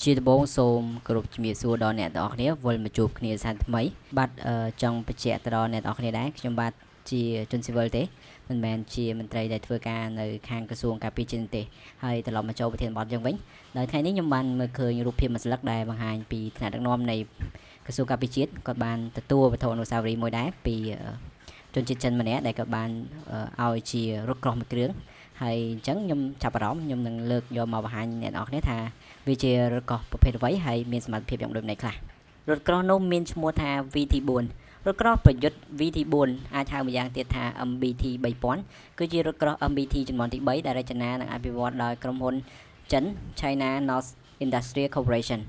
ជាដំបូងសូមគោរពជំរាបសួរដល់អ្នកទាំងអស់គ្នាវិលមកជួបគ្នាសាថ្មីបាទចង់បញ្ជាក់ទៅដល់អ្នកទាំងអស់គ្នាដែរខ្ញុំបាទជាជនស៊ីវិលទេមិនមែនជាមន្ត្រីដែលធ្វើការនៅខាងក្រសួងការពារជាតិទេហើយត្រឡប់មកចូលប្រធានបទយើងវិញដោយថ្ងៃនេះខ្ញុំបានមើលឃើញរូបភាពមួយស្លឹកដែលបង្ហាញពីឋានៈដឹកនាំនៃក្រសួងការពារជាតិគាត់បានទទួលវត្ថុអនុស្សាវរីយ៍មួយដែរពីជនជាតិចិនម្នាក់ដែលគាត់បានឲ្យជារថក្រោះមួយគ្រឿងហើយអញ្ចឹងខ្ញុំចាប់អារម្មណ៍ខ្ញុំនឹងលើកយកមកបង្ហាញអ្នកនរគ្នាថាវាជារថក្រោះប្រភេទអ្វីហើយមានសមត្ថភាពយ៉ាងដូចម្តេចខ្លះរថក្រោះនោះមានឈ្មោះថា VT4 រថក្រោះប្រយុទ្ធ VT4 អាចហៅម្យ៉ាងទៀតថា MBT 3000គឺជារថក្រោះ MBT ចំនួនទី3ដែលរចនានិងអភិវឌ្ឍដោយក្រុមហ៊ុនចិន China North Industrial Corporation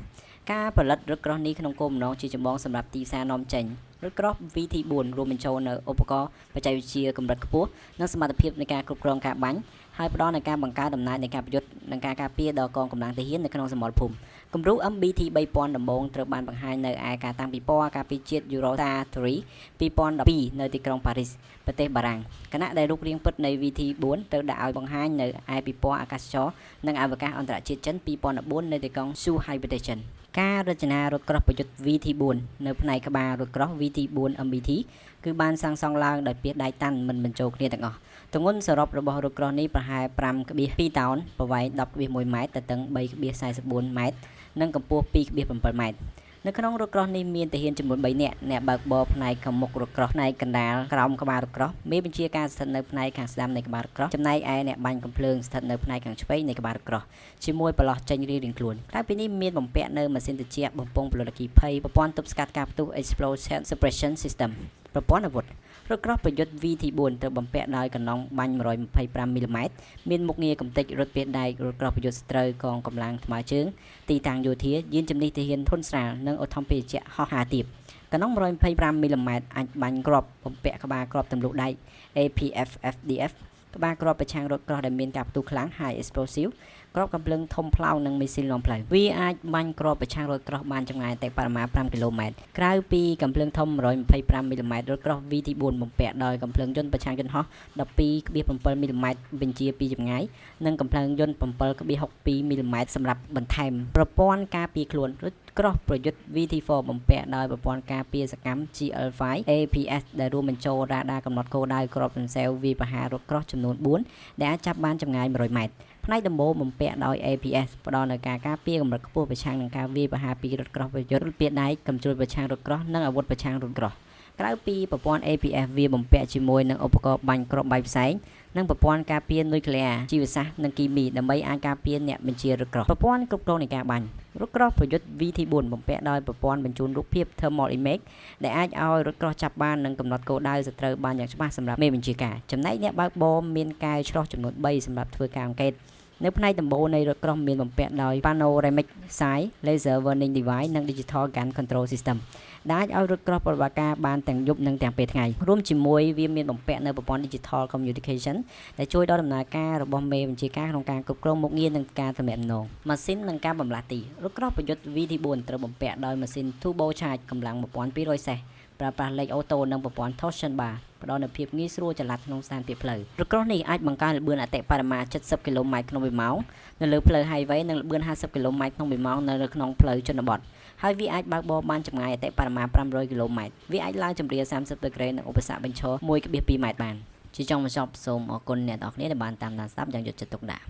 ការផលិតរថក្រោះនេះក្នុងគោលបំណងជាចម្បងសម្រាប់ទីផ្សារនាំចេញរថក្រោះ VT4 រួមបញ្ចូលនៅឧបករណ៍បច្ចេកវិទ្យាកម្រិតខ្ពស់និងសមត្ថភាពនៃការគ្រប់គ្រងការបាញ់ហើយផ្ដល់នូវការបង្កើនអំណាចនៃការប្រយុទ្ធនិងការការពារដល់កងកម្លាំងទាហាននៅក្នុងសមរភូមិគំរូ MBT 3000ដំបូងត្រូវបានបង្ហាញនៅឯការតាំងពិព័រណ៍ការពារជាតិ Eurostar 3 2012នៅទីក្រុងប៉ារីសប្រទេសបារាំងខណៈដែលរូបរាងពិតនៃ VT4 ត្រូវដាក់ឲ្យបង្ហាញនៅឯពិព័រណ៍អាកាសចរនិងអវកាសអន្តរជាតិចិន2014នៅទីក្រុង Zhuhai ប្រទេសចិនការរចនារថក្រោះប្រយុទ្ធ VT4 នៅផ្នែកក្បាលរថក្រោះ VT4 MBT គឺបានសាងសង់ឡើងដោយពាសដៃតាន់មិនបញ្ចូលគ្នាទាំងអស់ទម្ងន់សរុបរបស់រថក្រោះនេះប្រហែល 5.2 តោនប្រវែង 10.1 ម៉ែត្រទទឹង 3.44 ម៉ែត្រនិងកម្ពស់ 2.7 ម៉ែត្រនៅក្នុងរថក្រោះនេះមានទាហានចំនួន3នាក់អ្នកបើកបរផ្នែកខាងមុខរថក្រោះផ្នែកកណ្ដាលក្រោមក្បាលរថក្រោះមេបញ្ជាការស្ថិតនៅផ្នែកខាងស្ដាំនៃក្បាលរថក្រោះចំណែកឯអ្នកបាញ់កាំភ្លើងស្ថិតនៅផ្នែកខាងឆ្វេងនៃក្បាលរថក្រោះជាមួយប្រឡោះចេញរៀងៗខ្លួនក្រៅពីនេះមានបំពាក់នៅម៉ាស៊ីនត្រជាក់បំពង់ពន្លត់អគ្គិភ័យប្រព័ន្ធទប់ស្កាត់ការផ្ទុះ Explosion Suppression System ប្រព័ន្ធអាវុធរថក្រោះប្រយុទ្ធ VT4 ត្រូវបំពាក់ដោយកណ្ដុងបាញ់ 125 មីលីម៉ែត្រមានមុខងារកំទេចរថពាសដែករថក្រោះប្រយុទ្ធស្រូវកងកម្លាំងថ្មើរជើងទីតាំងយោធាយានជំនិះទាហានធុនស្រាលនិងឧទ្ធម្ភាគចក្រហោះហើរទាបកណ្ដុង 125 មីលីម៉ែត្រអាចបាញ់គ្រាប់បំពាក់ក្បាលគ្រាប់ទម្លុះដែក APF FDF ក្បាលគ្រាប់ប្រឆាំងរថក្រោះដែលមានការផ្ទុះខ្លាំង High Explosive គ្រាប់កាំភ្លើងធំផ្លោងនិងមីស៊ីលនាំផ្លូវវាអាចបាញ់គ្រាប់ប្រឆាំងរថក្រោះបានចម្ងាយអតិបរមា 5 គីឡូម៉ែត្រក្រៅពីកាំភ្លើងធំ 125 មីលីម៉ែត្ររថក្រោះ VT4 បំពាក់ដោយកាំភ្លើងយន្តប្រឆាំងយន្តហោះ 12.7 មីលីម៉ែត្របញ្ជាពីចម្ងាយនិងកាំភ្លើងយន្ត 7.62 មីលីម៉ែត្រសម្រាប់បន្ថែមប្រព័ន្ធការពារខ្លួនរថក្រោះប្រយុទ្ធ VT4 បំពាក់ដោយប្រព័ន្ធការពារសកម្ម GL5 APS ដែលរួមបញ្ចូលរ៉ាដាកំណត់គោលដៅគ្រាប់ទន្សែវវាយប្រហាររថក្រោះចំនួន4ដែលអាចចាប់បានចម្ងាយ 100 ម៉ែត្រផ្នែកដំបូងបំពាក់ដោយ APS ផ្ដល់នូវការការពារកម្រិតខ្ពស់ប្រឆាំងនឹងការវាយប្រហារពីរថក្រោះប្រយុទ្ធពាសដែកកំជ្រួចប្រឆាំងរថក្រោះនិងអាវុធប្រឆាំងរថក្រោះក្រៅពីប្រព័ន្ធ APS វាបំពាក់ជាមួយនឹងឧបករណ៍បាញ់គ្រាប់បែកផ្សែងនិងប្រព័ន្ធការពារនុយក្លេអ៊ែរជីវសាស្ត្រនិងគីមីដើម្បីអាចការពារអ្នកបញ្ជារថក្រោះប្រព័ន្ធគ្រប់គ្រងនៃការបាញ់រថក្រោះប្រយុទ្ធ VT4 បំពាក់ដោយប្រព័ន្ធបញ្ជូនរូបភាព Thermal Image ដែលអាចឲ្យរថក្រោះចាប់បាននិងកំណត់គោលដៅសត្រូវបានយ៉ាងច្បាស់សម្រាប់មេបញ្ជាការចំណែកអ្នកបើកបរមានការឆ្លោះចំនួន3សម្រាប់ធ្វើការអង្កេតនៅផ្នែកដំបូងនៃរថក្រោះមានបំពាក់ដោយ Panoramic Sight Laser Warning Device និង Digital Gun Control System ដែលអាចឲ្យរថក្រោះប្រតិបត្តិការបានទាំងយប់និងទាំងពេលថ្ងៃរួមជាមួយវាមានបំពាក់នៅប្រព័ន្ធ Digital Communication ដែលជួយដល់ដំណើរការរបស់មេបញ្ជាការក្នុងការគ្រប់គ្រងមុខងារនិងការទំនាក់ទំនងម៉ាស៊ីននិងការបម្លាស់ទីរថក្រោះប្រយុទ្ធ VT4 ត្រូវបំពាក់ដោយម៉ាស៊ីន Turbo Charge កម្លាំង 1200 សេសប្រើប្រាស់លេខអូតូនិងប្រព័ន្ធ Torsion Bar ផ្ដល់នូវភាពងាយស្រួលចល័តក្នុងស្ថានភាពផ្លូវរថក្រោះនេះអាចបង្កើនល្បឿនអតិបរមា 70 គីឡូម៉ែត្រក្នុង1ម៉ោងនៅលើផ្លូវ Highway និងល្បឿន 50 គីឡូម៉ែត្រក្នុង1ម៉ោងនៅក្នុងផ្លូវជនបទហើយវាអាចបើកបរបានចម្ងាយអតិបរមា 500 គីឡូម៉ែត្រវាអាចឡើងជម្រាល 30 ដឺក្រេនិងឧបសគ្គបញ្ឈរ 1.2 ម៉ែត្របានជាចុងបញ្ចប់សូមអរគុណអ្នកនរគ្នាដែលបានតាមដានស្ដាប់យ៉ាងយកចិត្តទុកដាក់